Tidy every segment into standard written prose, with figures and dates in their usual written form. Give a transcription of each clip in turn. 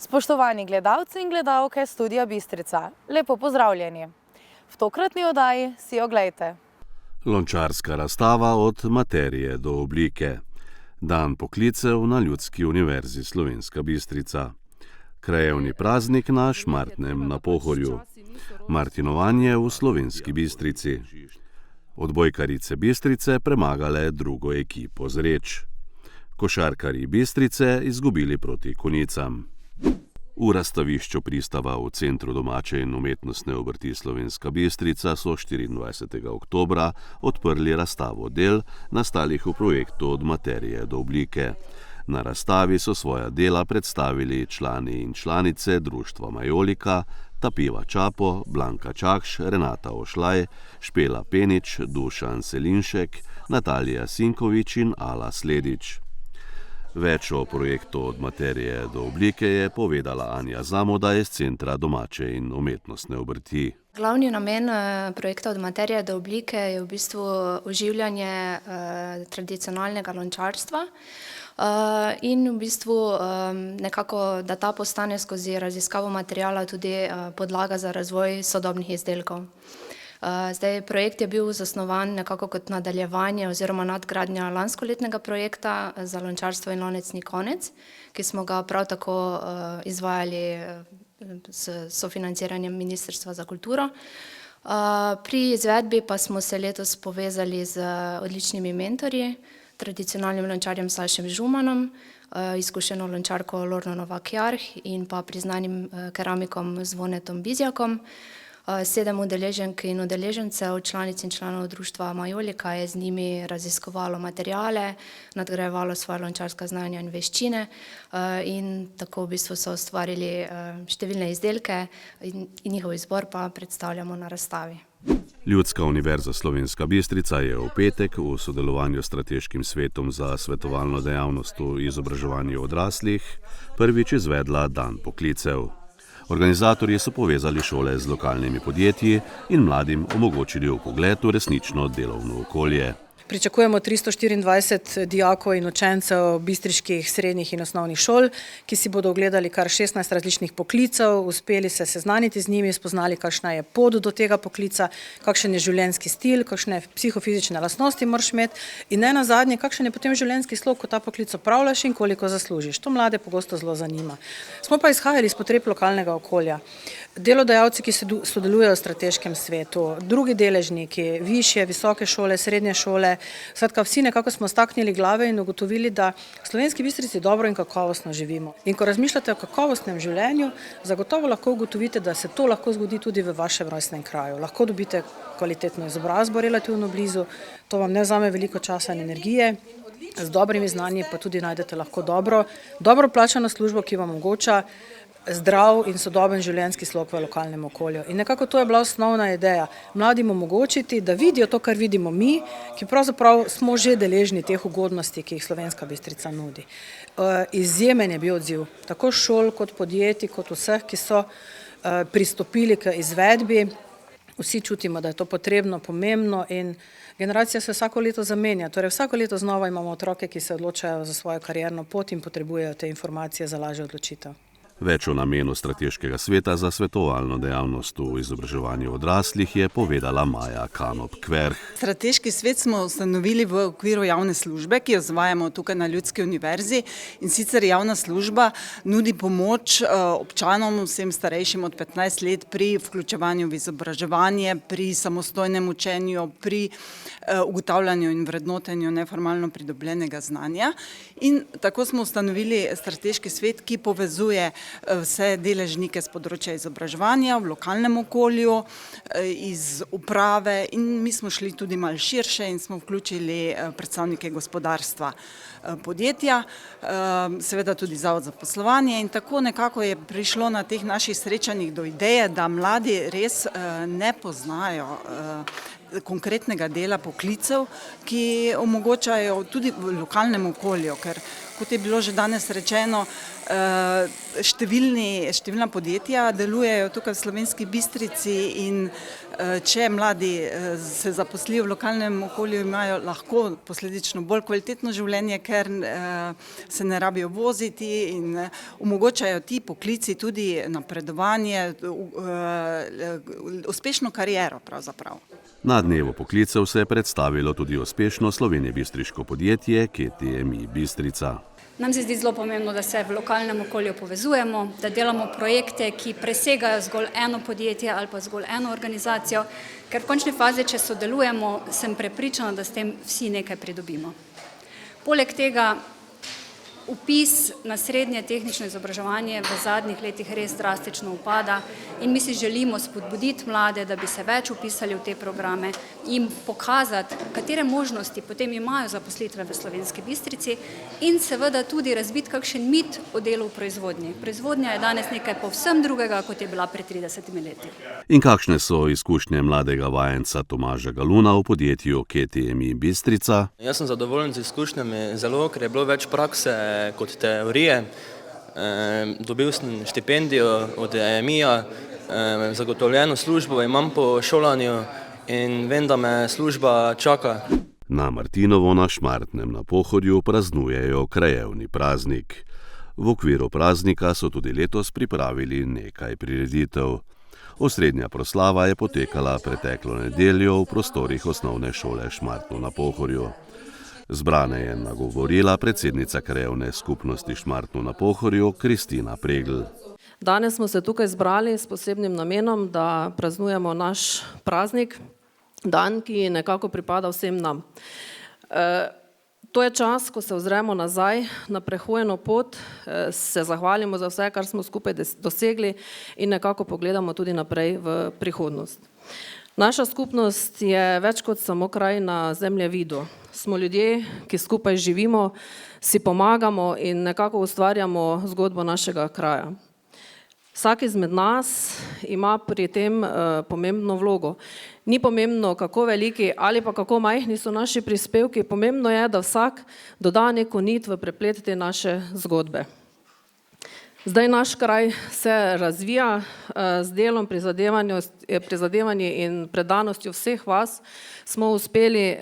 Spoštovani gledalci in gledalke Studia Bistrica, lepo pozdravljeni. V tokratni oddaji si oglejte. Lončarska razstava od materije do oblike. Dan poklicev na Ljudski univerzi Slovenska Bistrica. Krajevni praznik na Šmartnem na Pohorju. Martinovanje v Slovenski Bistrici. Odbojkarice Bistrice premagale drugo ekipo Zreč. Košarkarji Bistrice izgubili proti Konjicam. V razstavišču pristava v Centru domače in umetnostne obrti Slovenska Bistrica so 24. oktobra odprli razstavo del, nastalih v projektu Od materije do oblike. Na razstavi so svoja dela predstavili člani in članice društva Majolika, Tapiva Čapo, Blanka Čakš, Renata Ošlaj, Špela Penič, Dušan Selinšek, Natalija Sinkovič in Ala Sledič. Več o projektu Od materije do oblike je povedala Anja Zamoda iz Centra domače in umetnostne obrti. Glavni namen projekta Od materije do oblike je v bistvu oživljanje tradicionalnega lončarstva in v bistvu nekako, da ta postane skozi raziskavo materiala tudi podlaga za razvoj sodobnih izdelkov. Projekt je bil zasnovan nekako kot nadaljevanje oziroma nadgradnja lanskoletnega projekta za lončarstvo in lonec ni konec, ki smo ga prav tako izvajali s sofinanciranjem Ministrstva za kulturo. Pri izvedbi pa smo se letos povezali z odličnimi mentorji, tradicionalnim lončarjem Sašem Žumanom, izkušeno lončarko Lorno Novak-Jarh in pa priznanim keramikom Zvonetom Bizjakom. 7 udeleženk in udeležencev, članic in članov društva Majolika je z njimi raziskovalo materiale, nadgrajevalo svoje lončarska znanja in veščine in tako v bistvu so ustvarili številne izdelke in njihov izbor pa predstavljamo na razstavi. Ljudska univerza Slovenska Bistrica je v petek v sodelovanju s Strateškim svetom za svetovalno dejavnost v izobraževanju odraslih prvič izvedla dan poklicev. Organizatorji so povezali šole z lokalnimi podjetji in mladim omogočili vpogled v resnično delovno okolje. Pričakujemo 324 dijakov in učencev bistriških srednjih in osnovnih šol, ki si bodo ogledali kar 16 različnih poklicev, uspeli se seznaniti z njimi, spoznali, kakšna je pot do tega poklica, kakšen je življenjski stil, kakšne psihofizične lastnosti moraš imeti in ne nazadnje, kakšen je potem življenjski slog, ko ta poklic opravljaš in koliko zaslužiš. To mlade pogosto zelo zanima. Smo pa izhajali iz potreb lokalnega okolja. Delodajalci, ki sodelujejo v Strateškem svetu, drugi deležniki, višje, visoke šole, srednje šole, skratka, vsi nekako smo staknili glave in ugotovili, da v Slovenski Bistrici dobro in kakovostno živimo. In ko razmišljate o kakovostnem življenju, zagotovo lahko ugotovite, da se to lahko zgodi tudi v vašem rojstnem kraju. Lahko dobite kvalitetno izobrazbo relativno blizu, to vam ne vzame veliko časa in energije, z dobrimi znanji pa tudi najdete lahko dobro plačano službo, ki vam omogoča zdrav in sodoben življenjski slog v lokalnem okolju. In nekako to je bila osnovna ideja, mladim omogočiti, da vidijo to, kar vidimo mi, ki pravzaprav smo že deležni teh ugodnosti, ki jih Slovenska Bistrica nudi. Izjemen je bil odziv, tako šol kot podjetij, kot vseh, ki so pristopili k izvedbi. Vsi čutimo, da je to potrebno, pomembno in generacija se vsako leto zamenja. Torej vsako leto znova imamo otroke, ki se odločajo za svojo karierno pot in potrebujejo te informacije za lažjo odločitev. Več o namenu Strateškega sveta za svetovalno dejavnost v izobraževanju odraslih je povedala Maja Kanop-Kverh. Strateški svet smo ustanovili v okviru javne službe, ki jo izvajamo tukaj na Ljudski univerzi in sicer javna služba nudi pomoč občanom, vsem starejšim od 15 let pri vključevanju v izobraževanje, pri samostojnem učenju, pri ugotavljanju in vrednotenju neformalno pridobljenega znanja. In tako smo ustanovili Strateški svet, ki povezuje vse deležnike z področja izobraževanja v lokalnem okolju, iz uprave in mi smo šli tudi malo širše in smo vključili predstavnike gospodarstva, podjetja, seveda tudi Zavod za poslovanje in tako nekako je prišlo na teh naših srečanjih do ideje, da mladi res ne poznajo konkretnega dela poklicev, ki omogočajo tudi v lokalnem okolju, ker kot je bilo že danes rečeno, številna podjetja delujejo tukaj v Slovenski Bistrici in če mladi se zaposlijo v lokalnem okolju, imajo lahko posledično bolj kvalitetno življenje, ker se ne rabijo voziti in omogočajo ti poklici tudi napredovanje, uspešno kariero pravzaprav. Na dnevu poklicev se je predstavilo tudi uspešno slovenjebistriško podjetje KTMI Bistrica. Nam se zdi zelo pomembno, da se v lokalnem okolju povezujemo, da delamo projekte, ki presegajo zgolj eno podjetje ali pa zgolj eno organizacijo, ker v končni fazi, če sodelujemo, sem prepričana, da s tem vsi nekaj pridobimo. Poleg tega, vpis na srednje tehnično izobraževanje v zadnjih letih res drastično upada in mi si želimo spodbuditi mlade, da bi se več vpisali v te programe, jim pokazati, katere možnosti potem imajo zaposlitve v Slovenski Bistrici in seveda tudi razbiti kakšen mit o delu v proizvodnji. Proizvodnja je danes nekaj povsem drugega, kot je bila pred 30 leti. In kakšne so izkušnje mladega vajenca Tomaža Galuna v podjetju KTMI Bistrica? Jaz sem zadovoljen z izkušnjami zelo, ker je bilo več prakse kot teorije. Dobil sem štipendijo od EMI-ja, zagotovljeno službo imam po šolanju in vem, da me služba čaka. Na Martinovo na Šmartnem na Pohorju praznujejo krajevni praznik. V okviru praznika so tudi letos pripravili nekaj prireditev. Osrednja proslava je potekala preteklo nedeljo v prostorih osnovne šole Šmartno na Pohorju. Zbrane je nagovorila predsednica krajevne skupnosti Šmartno na Pohorju Kristina Pregl. Danes smo se tukaj zbrali s posebnim namenom, da praznujemo naš praznik, dan, ki nekako pripada vsem nam. To je čas, ko se ozremo nazaj na prehojeno pot, se zahvalimo za vse, kar smo skupaj dosegli in nekako pogledamo tudi naprej v prihodnost. Naša skupnost je več kot samo kraj na zemljevidu. Smo ljudje, ki skupaj živimo, si pomagamo in nekako ustvarjamo zgodbo našega kraja. Vsak izmed nas ima pri tem pomembno vlogo. Ni pomembno, kako veliki ali pa kako majhni so naši prispevki, pomembno je, da vsak doda neko nit v preplet te naše zgodbe. Zdaj naš kraj se razvija z delom, prizadevanji in predanostjo vseh vas. Smo uspeli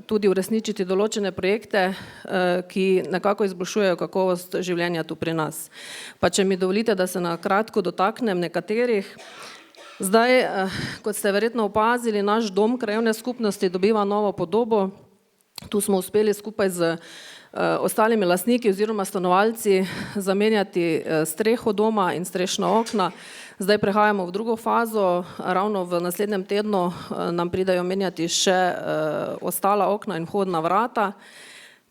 tudi uresničiti določene projekte, ki nekako izboljšujejo kakovost življenja tu pri nas. Pa če mi dovolite, da se na kratko dotaknem nekaterih. Zdaj, kot ste verjetno opazili, naš dom krajevne skupnosti dobiva novo podobo. Tu smo uspeli skupaj z ostalimi lastniki oziroma stanovalci zamenjati streho doma in strešna okna. Zdaj prehajamo v drugo fazo, ravno v naslednjem tednu nam pridajo menjati še ostala okna in vhodna vrata.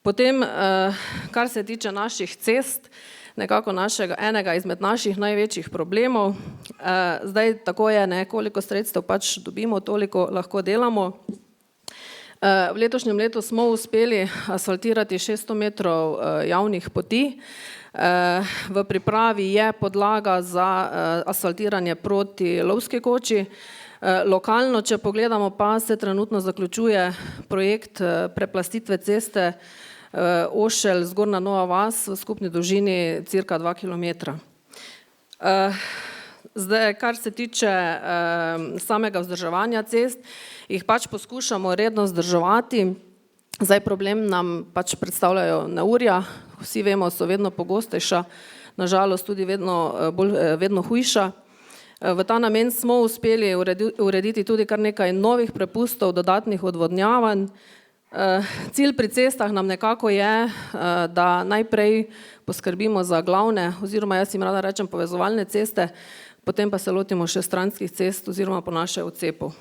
Potem, kar se tiče naših cest, nekako enega izmed naših največjih problemov. Zdaj tako je, koliko sredstev pač dobimo, toliko lahko delamo. V letošnjem letu smo uspeli asfaltirati 600 metrov javnih poti. V pripravi je podlaga za asfaltiranje proti Lovski koči. Lokalno, če pogledamo, pa se trenutno zaključuje projekt preplastitve ceste Ošelj Zgornja Nova Vas v skupni dolžini cirka 2 kilometra. Zdaj, kar se tiče samega vzdrževanja cest, jih pač poskušamo redno vzdrževati. Zdaj problem nam pač predstavljajo neurja, vsi vemo, so vedno pogostejša, nažalost tudi vedno hujša. V ta namen smo uspeli urediti tudi kar nekaj novih prepustov, dodatnih odvodnjavanj. Cilj pri cestah nam nekako je, da najprej poskrbimo za glavne, oziroma jaz jim rada rečem povezovalne ceste, potem pa se lotimo še stranskih cest oziroma po naše odcepov.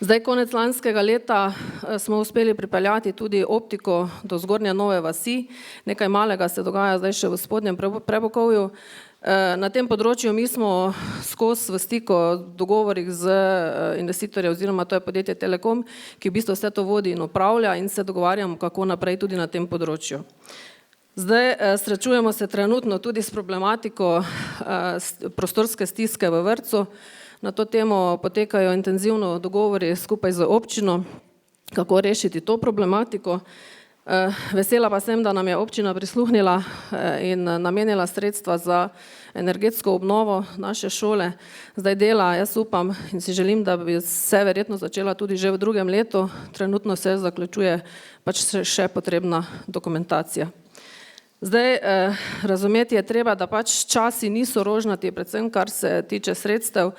Zdaj, konec lanskega leta smo uspeli pripeljati tudi optiko do Zgornje Nove Vasi. Nekaj malega se dogaja zdaj še v Spodnjem Prebokovju. Na tem področju mi smo skozi v stiku dogovorih z investitorjem, oziroma to je podjetje Telekom, ki v bistvu vse to vodi in upravlja in se dogovarjamo, kako naprej tudi na tem področju. Zdaj srečujemo se trenutno tudi s problematiko prostorske stiske v vrtcu. Na to temo potekajo intenzivno dogovori skupaj z občino, kako rešiti to problematiko. Vesela pa sem, da nam je občina prisluhnila in namenila sredstva za energetsko obnovo naše šole. Zdaj dela, jaz upam in si želim, da bi se verjetno začela tudi že v drugem letu. Trenutno se zaključuje pač še potrebna dokumentacija. Zdaj, razumeti je treba, da pač časi niso rožnati, predvsem kar se tiče sredstev.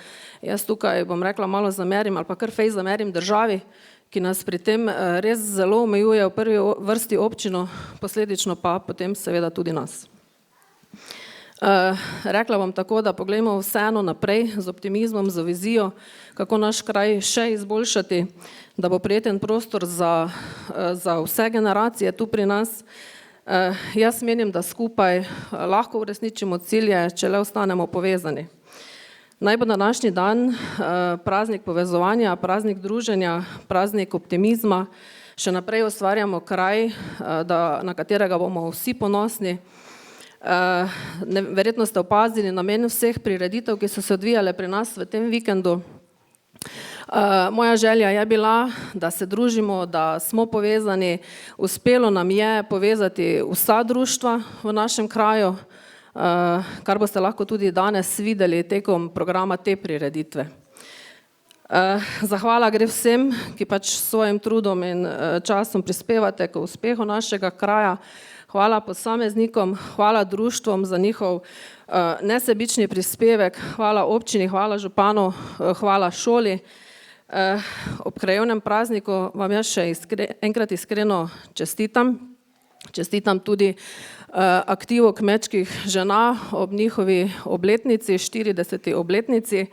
Jaz tukaj bom rekla malo zamerim ali pa kar fejst zamerim državi, ki nas pri tem res zelo omejuje, v prvi vrsti občino, posledično pa potem seveda tudi nas. Rekla bom tako, da poglejmo vseeno naprej z optimizmom, z vizijo, kako naš kraj še izboljšati, da bo prijeten prostor za vse generacije tu pri nas. Jaz menim, da skupaj lahko uresničimo cilje, če le ostanemo povezani. Naj bo današnji dan praznik povezovanja, praznik druženja, praznik optimizma, še naprej ustvarjamo kraj, na katerega bomo vsi ponosni. Verjetno ste opazili namen vseh prireditev, ki so se odvijale pri nas v tem vikendu. Moja želja je bila, da se družimo, da smo povezani. Uspelo nam je povezati vsa društva v našem kraju, kar boste lahko tudi danes videli tekom programa te prireditve. Zahvala gre vsem, ki pač s svojim trudom in časom prispevate k uspehu našega kraja. Hvala posameznikom, hvala društvom za njihov nesebični prispevek, hvala občini, hvala županu, hvala šoli. Ob krajevnem prazniku vam jaz še enkrat iskreno čestitam. Čestitam tudi aktivu kmečkih žena ob njihovi obletnici, 40. obletnici.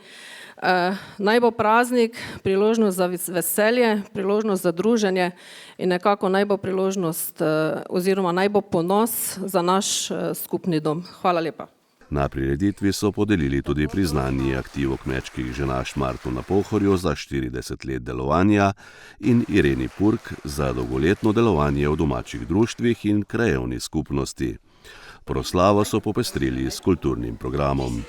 Naj bo praznik priložnost za veselje, priložnost za druženje in nekako naj bo priložnost oziroma naj bo ponos za naš skupni dom. Hvala lepa. Na prireditvi so podelili tudi priznanje aktivu kmečkih žena Šmartu na Pohorju za 40 let delovanja in Ireni Purk za dolgoletno delovanje v domačih društvih in krajevni skupnosti. Proslavo so popestrili s kulturnim programom.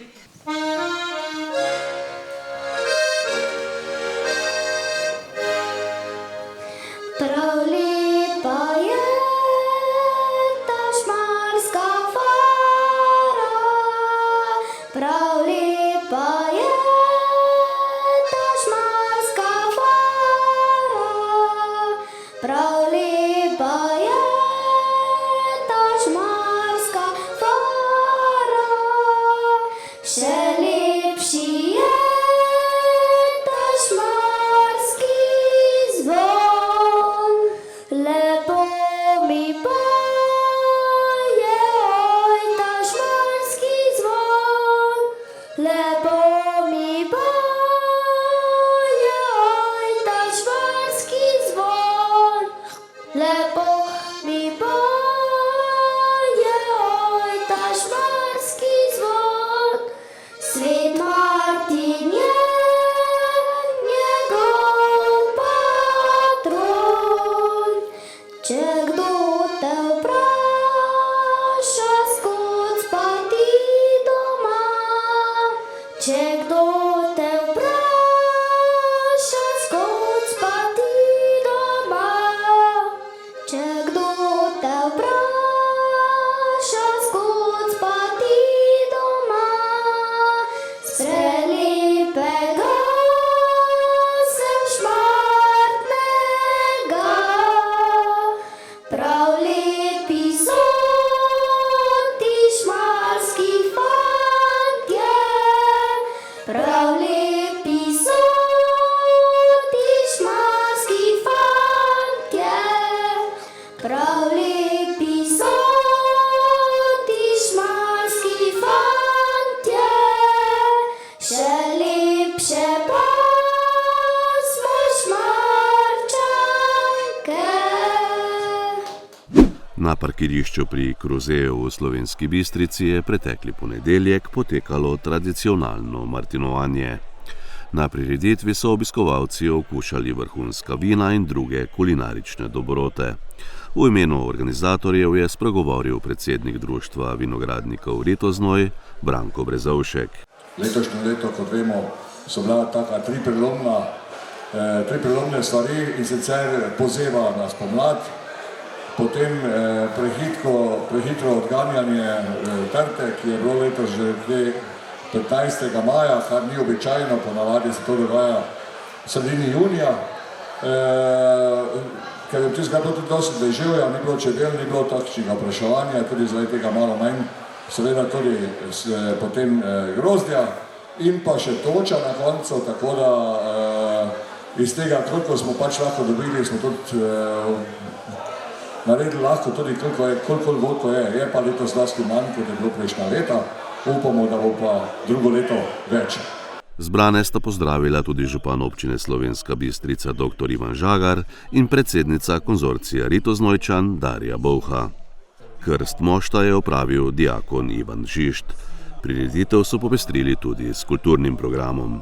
Na parkirišču pri Kruzeju v Slovenski Bistrici je pretekli ponedeljek potekalo tradicionalno martinovanje. Na prireditvi so obiskovalci okušali vrhunska vina in druge kulinarične dobrote. V imenu organizatorjev je spregovoril predsednik društva vinogradnikov Ritoznoj, Branko Brezovšek. Letošnje leto, kot vemo, so bila taka tri prelomne stvari in sicer pozeva na spomlad, potem prehitro odganjanje trte, ki je bilo letos že 15. maja, kar ni običajno, ponavadi se to dogaja v sredini junija. Ker je tistega bilo tudi dosti deževja, ni bilo čebel, ni bilo takšnega opraševanja, tudi zaradi tega malo manj, seveda tudi potem grozdja in pa še toča na koncu, tako da iz tega, koliko smo pač lahko dobili, smo tudi naredili lahko tudi koliko je. Je pa letos dosti manj, kot je bilo prejšnja leta, upamo, da bo pa drugo leto več. Zbrane sta pozdravila tudi župan občine Slovenska Bistrica dr. Ivan Žagar in predsednica konzorcija Rito Znojčan Darja Bolha. Krst mošta je opravil diakon Ivan Žišt. Prireditev so popestrili tudi s kulturnim programom.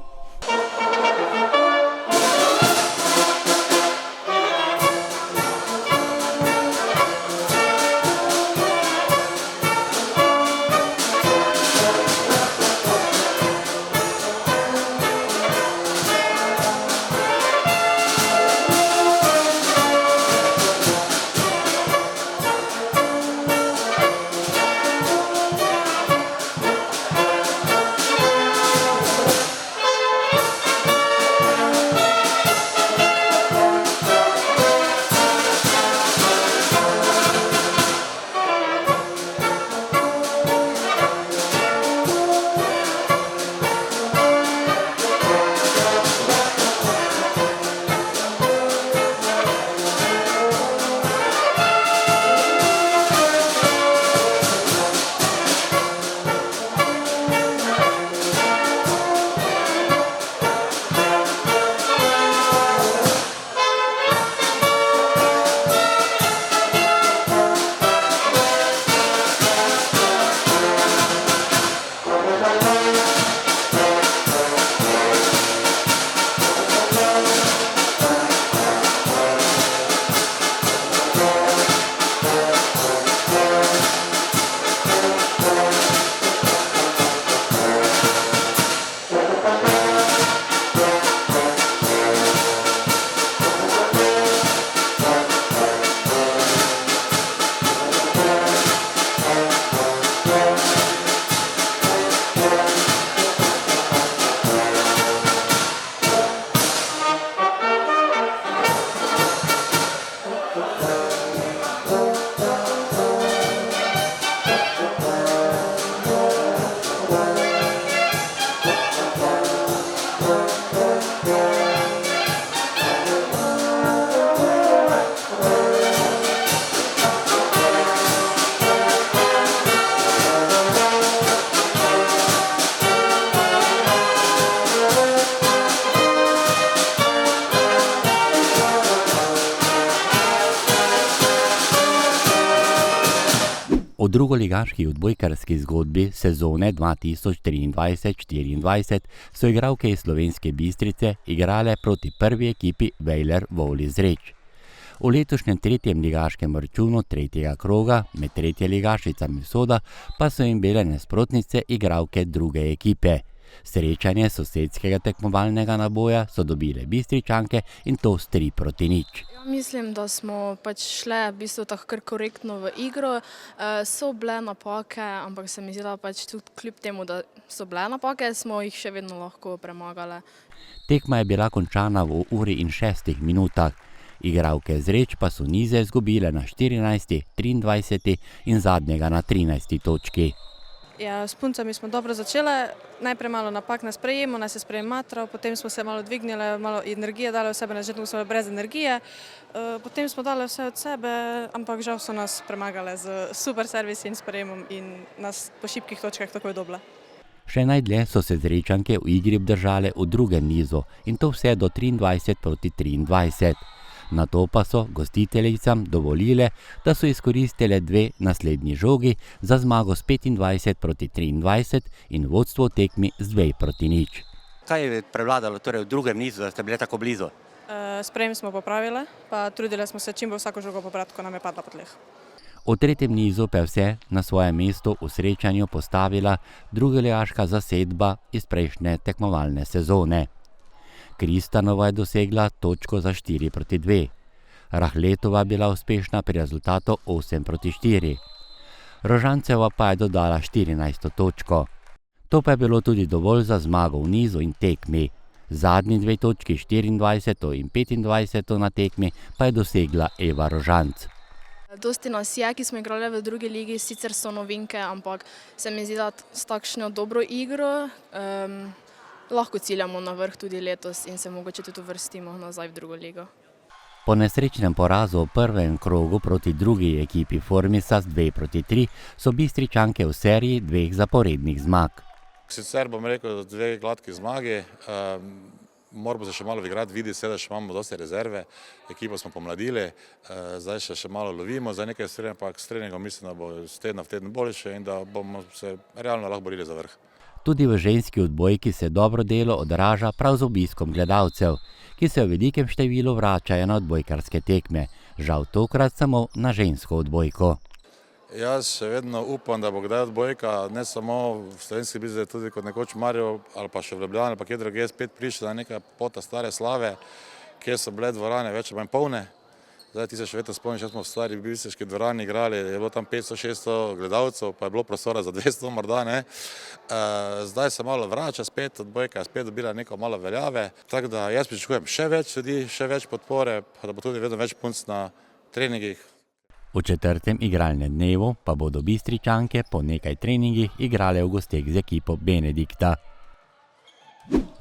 O drugoligaški odbojkarski zgodbi sezone 2023-2024 so igralke iz Slovenske Bistrice igrale proti prvi ekipi Vejler Vovli Zreč. V letošnjem tretjem ligaškem računu tretjega kroga med tretjeligašicami Soda pa so jim bile nasprotnice igralke druge ekipe. Srečanje sosedskega tekmovalnega naboja so dobile Bistričanke in to s 3-0. Mislim, da smo pač šle v bistvu tako kar korektno v igro. So bile napake, ampak se mi zdi, da pač tudi kljub temu, da so bile napake, smo jih še vedno lahko premagale. Tekma je bila končana v 1:06 minutah. Igralke Zreč pa so nize izgubile na 14., 23. in zadnjega na 13. točki. Ja, s puncami smo dobro začele, najprej malo napak na sprejemu, nas je sprejem matral, potem smo se malo dvignile, malo energije dale v sebe, na začetku smo brez energije, potem smo dale vse od sebe, ampak žal so nas premagale z super servisi in sprejemom in nas po šibkih točkah takoj dobile. Še najdlje so se Zrečanke v igri obdržale v drugem nizu in to vse do 23-23. Nato pa so gostiteljicam dovolile, da so izkoristile dve naslednji žogi za zmago s 25-23 in vodstvo tekmi z 2-0. Kaj je prevladalo torej v drugem nizu, da ste bile tako blizu? Sprejem smo popravile, pa trudile smo se čim bolj vsako žogo pobrati, ko nam je padla po tleh. V tretjem nizu pa je vse na svoje mesto v srečanju postavila drugoligaška zasedba iz prejšnje tekmovalne sezone. Kristanova je dosegla točko za 4-2. Rahletova bila uspešna pri rezultatu 8-4. Rožanceva pa je dodala 14. točko. To pa je bilo tudi dovolj za zmago v nizu in tekmi. Zadnji 2 točki, 24. in 25. na tekmi, pa je dosegla Eva Rožanc. Dosti nas je, ki smo igrali v drugi ligi, sicer so novinke, ampak se mi zdi, da s takšno dobro igro lahko ciljamo na vrh tudi letos in se mogoče tudi uvrstimo nazaj v drugo ligo. Po nesrečnem porazu v prvem krogu proti drugi ekipi Formisa z 2-3 so Bistričanke v seriji 2 zaporednih zmag. Sicer bom rekel 2 gladki zmagi, moramo se še malo igrati, vidi se, da še imamo dosti rezerve, ekipo smo pomladili, zdaj še malo lovimo, za nekaj s treningom mislim, da bo z tedna v teden boljše in da bomo se realno lahko borili za vrh. Tudi v ženski odbojki se dobro delo odraža prav z obiskom gledalcev, ki se v velikem številu vračajo na odbojkarske tekme, žal tokrat samo na žensko odbojko. Jaz še vedno upam, da bo kdaj odbojka, ne samo v slovenski biznisu, tudi kot nekoč Maribor ali pa še v Ljubljani ali pa kje drugje spet prišla na neka pota stare slave, kjer so bile dvorane več ali manj polne. Zdaj ti se še vedno spomniš, da smo v stari bistriški dvorani igrali, je bilo tam 500-600 gledalcev, pa je bilo prostora za 200 morda, ne. Zdaj se malo vrača spet, odbojka je spet dobila neko malo veljave, tako da jaz pričakujem še več ljudi, še več podpore, pa da bo tudi vedno več punc na treningih. V 4. igralnem dnevu pa bodo Bistričanke po nekaj treningih igrale v gosteh z ekipo Benedikta.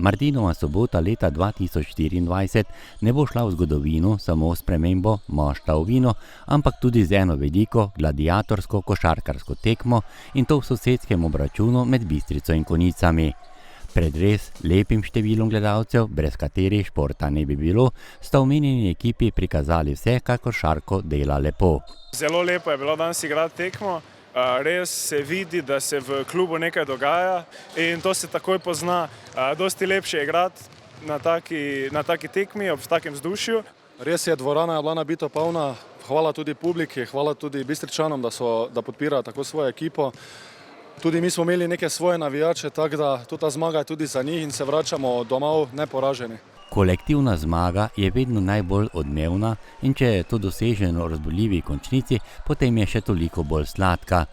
Martinova sobota leta 2024 ne bo šla v zgodovino samo s spremembo moštva v vino, ampak tudi z eno veliko gladiatorsko košarkarsko tekmo in to v sosedskem obračunu med Bistrico in Konjicami. Pred res lepim številom gledalcev, brez katerih športa ne bi bilo, sta omenjeni ekipi prikazali vse, kar košarko dela lepo. Zelo lepo je bilo danes igrati tekmo. Res se vidi, da se v klubu nekaj dogaja in to se takoj pozna. Dosti lepše je igrati na taki tekmi, ob takem vzdušju. Res je, dvorana je bila nabito polna. Hvala tudi publiki, hvala tudi Bistričanom, da podpirajo tako svojo ekipo. Tudi mi smo imeli neke svoje navijače, tako da ta zmaga je tudi za njih in se vračamo domov neporaženi. Kolektivna zmaga je vedno najbolj odmevna in če je to doseženo v razburljivi končnici, potem je še toliko bolj sladka.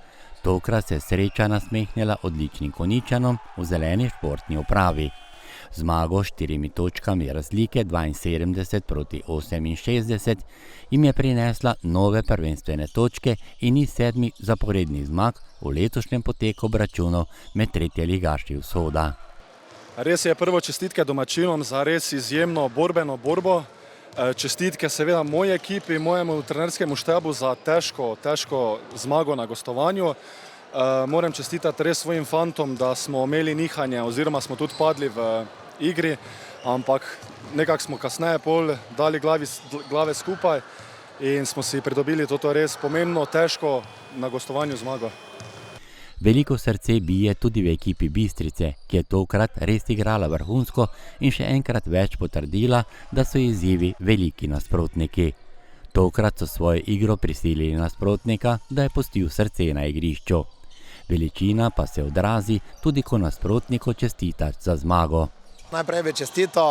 Tokrat se je sreča nasmehnila odličnim Konjičanom v zeleni športni opravi. Zmago s 4 točkami razlike 72-68 jim je prinesla nove prvenstvene točke in iz 7 zaporednih zmag v letošnjem poteku obračunov med tretjeligaši Vzhoda. Res je, prvo čestitke domačinom za res izjemno borbeno borbo. Čestitke seveda moji ekipi, mojemu trenerskemu štabu za težko zmago na gostovanju. Moram čestitati res svojim fantom, da smo imeli nihanje oziroma smo tudi padli v igri, ampak nekako smo kasneje dali glave skupaj in smo si pridobili to res pomembno, težko na gostovanju zmago. Veliko srce bije tudi v ekipi Bistrice, ki je tokrat res igrala vrhunsko in še enkrat več potrdila, da so izzivi veliki nasprotniki. Tokrat so svojo igro prisilili nasprotnika, da je pustil srce na igrišču. Veličina pa se odrazi tudi, ko nasprotniku čestita za zmago. Najprej bi čestital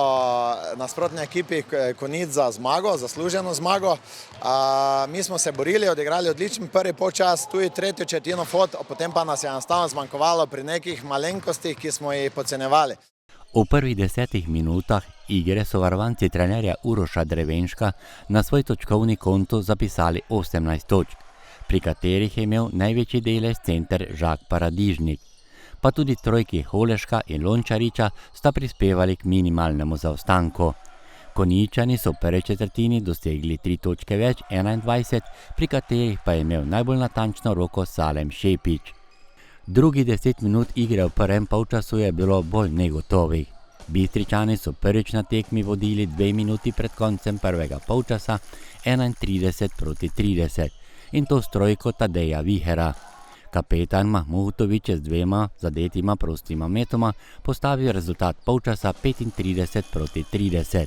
nasprotni ekipi Konjic za zmago, zasluženo zmago. Mi smo se borili, odigrali odličen prvi polčas, tudi tretjo četrtino fot, potem pa nas je enostavno zmanjkovalo pri nekih malenkostih, ki smo jih podcenjevali. V prvih 10 minutah igre so varovanci trenerja Uroša Drevenška na svoj točkovni konto zapisali 18 točk, pri katerih je imel največji delež center Žak Paradižnik. Pa tudi trojki Holeška in Lončariča sta prispevali k minimalnemu zaostanku. Konjičani so v prvi četrtini dosegli 3 točke več, 21, pri katerih pa je imel najbolj natančno roko Salem Šepič. Drugi 10 minut igre v prvem polčasu je bilo bolj negotovih. Bistričani so prvič na tekmi vodili 2 minuti pred koncem prvega polčasa 31-30 in to s trojko Tadeja Vihera. Kapetan Mahmutovič je z 2 zadetima prostima metoma postavil rezultat polčasa 35-30.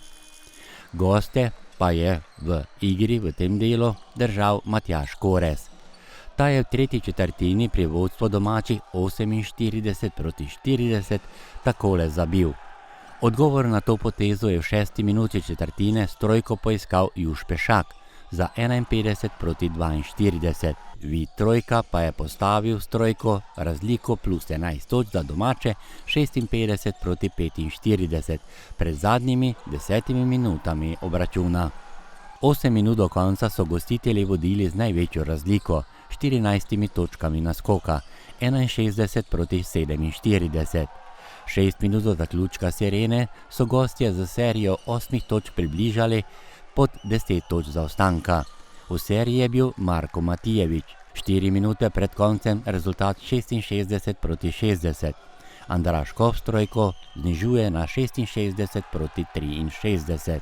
Goste pa je v igri v tem delu držal Matjaž Korez. Ta je v tretji četrtini pri vodstvu domačih 48-40 takole zabil. Odgovor na to potezo je v 6. minuti četrtine s trojko poiskal Juš Pešak, za 51 proti 42. Vid Trojka pa je postavil s trojko razliko plus 11 točk za domače 56 proti 45 pred zadnjimi 10 minutami obračuna. 8 minut do konca so gostitelji vodili z največjo razliko, 14 točkami naskoka, 61 proti 47. 6 minut do zaključka sirene so gostje z serijo 8 točk približali pod 10 točk zaostanka. V seriji je bil Marko Matijevič, 4 minute pred koncem rezultat 66 proti 60. Andraž Kop s trojko znižuje na 66 proti 63.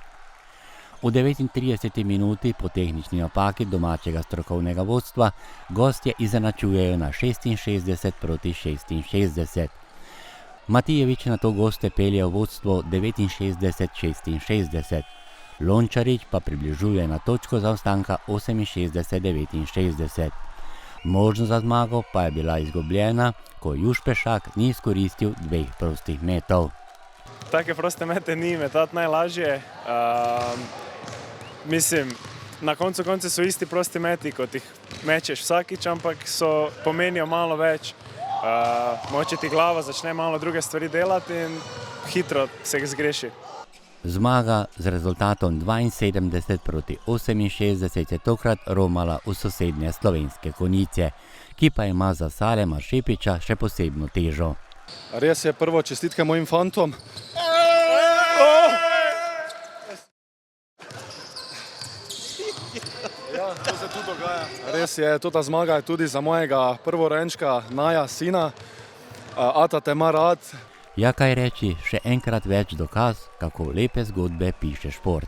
V 39 minuti po tehnični napaki domačega strokovnega vodstva gostje izenačujejo na 66 proti 66. Matijevič na to goste pelje v vodstvo 69-66. Lončarič pa približuje na točko zaostanka 68-69. Možnost za zmago pa je bila izgubljena, ko Juš Pešak ni izkoristil 2 prostih metov. Take proste mete ni metati najlažje. Mislim, na koncu so isti prosti meti, kot jih mečeš vsakič, ampak pomenijo malo več. Moče ti glava začne malo druge stvari delati in hitro se zgreši. Zmaga z rezultatom 72 proti 68 je tokrat romala v sosednje slovenske Konjice, ki pa ima za Salema Šepiča še posebno težo. Res je, prvo čestitke mojim fantom. Ja, to se tudi dogaja. Res je, ta zmaga je tudi za mojega prvorenčka Naja, sina. Ata te ima rad. Ja, kaj reči, še enkrat več dokaz, kako lepe zgodbe piše šport.